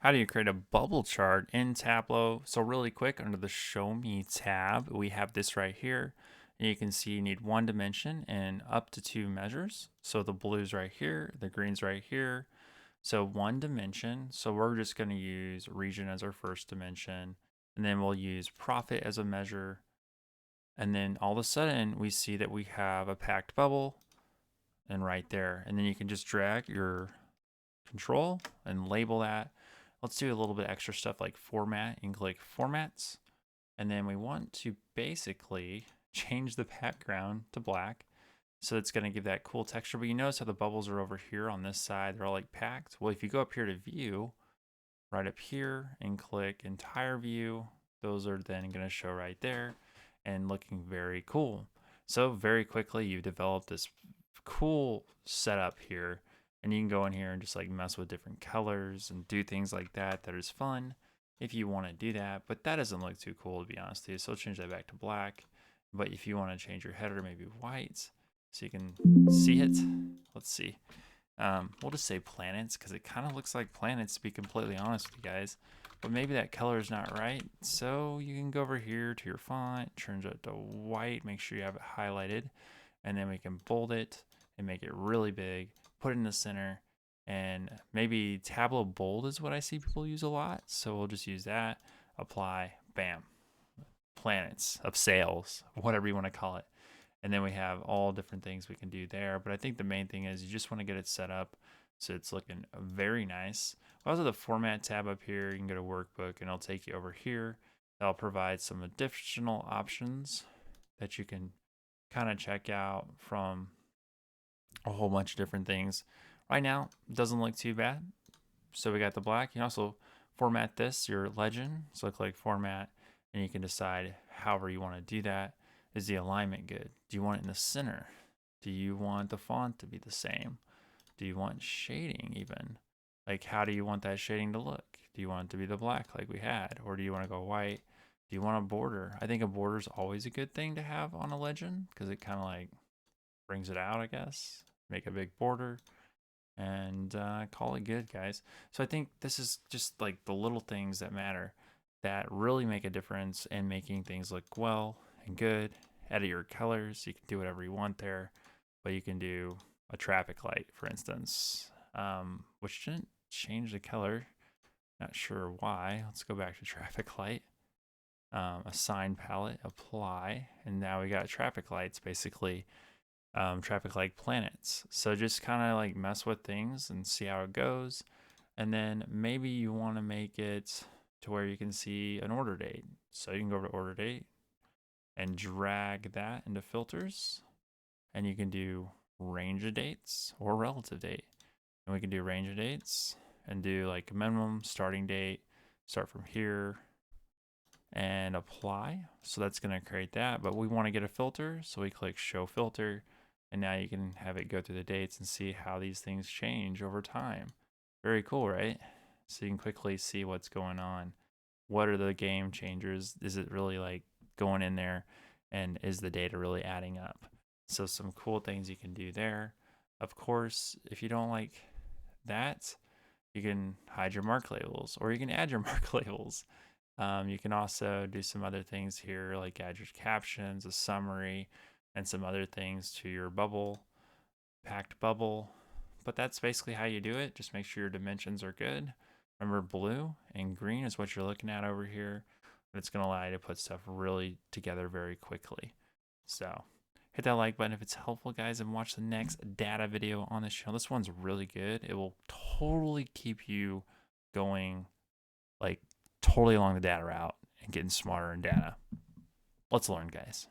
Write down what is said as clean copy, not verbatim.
How do you create a bubble chart in Tableau? So really quick, under the Show Me tab, we have this right here. And you can see you need one dimension and up to two measures. So the blue's right here, the green's right here. So one dimension. So we're just going to use region as our first dimension. And then we'll use profit as a measure. And then all of a sudden, we see that we have a packed bubble and right there. And then you can just drag your control and label that. Let's do a little bit extra stuff like format and click formats. And then we want to basically change the background to black. So it's going to give that cool texture. But you notice how the bubbles are over here on this side. They're all like packed. Well, if you go up here to view, right up here and click entire view, those are then going to show right there and looking very cool. So very quickly you develop this cool setup here, and you can go in here and just like mess with different colors and do things like that. That is fun if you want to do that, but that doesn't look too cool to be honest with you. So I'll change that back to black. But if you want to change your header, maybe white, so you can see it. Let's see. We'll just say planets because it kind of looks like planets, to be completely honest with you guys. But maybe that color is not right. So you can go over here to your font, change it to white, make sure you have it highlighted, and then we can bold it and make it really big, put it in the center, and maybe Tableau bold is what I see people use a lot. So we'll just use that, apply, bam, planets of sales, whatever you want to call it. And then we have all different things we can do there. But I think the main thing is you just want to get it set up so it's looking very nice. We also have the format tab up here. You can go to workbook and it'll take you over here. That'll provide some additional options that you can kind of check out from a whole bunch of different things. Right now, it doesn't look too bad. So we got the black. You can also format this, your legend. So click format and you can decide however you want to do that. Is the alignment good? Do you want it in the center? Do you want the font to be the same? Do you want shading even? Like how do you want that shading to look? Do you want it to be the black like we had? Or do you want to go white? Do you want a border? I think a border is always a good thing to have on a legend because it kind of like brings it out, I guess. Make a big border and call it good, guys. So I think this is just like the little things that matter that really make a difference in making things look well and good. Edit your colors. You can do whatever you want there, but you can do a traffic light, for instance, which didn't change the color. Not sure why. Let's go back to traffic light. Assign palette, apply, and now we got traffic lights, basically traffic light planets. So just kind of like mess with things and see how it goes. And then maybe you want to make it to where you can see an order date. So you can go over to order date and drag that into filters, and you can do range of dates or relative date. And we can do range of dates and do like minimum starting date, start from here and apply. So that's going to create that, but we want to get a filter. So we click show filter, and now you can have it go through the dates and see how these things change over time. Very cool, right? So you can quickly see what's going on. What are the game changers? Is it really like going in there, and is the data really adding up? So some cool things you can do there. Of course, if you don't like that, you can hide your mark labels or you can add your mark labels. You can also do some other things here like add your captions, a summary, and some other things to your bubble, packed bubble. But that's basically how you do it. Just make sure your dimensions are good. Remember, blue and green is what you're looking at over here. But it's going to allow you to put stuff really together very quickly. So hit that like button if it's helpful, guys, and watch the next data video on this channel. This one's really good. It will totally keep you going like totally along the data route and getting smarter in data. Let's learn, guys.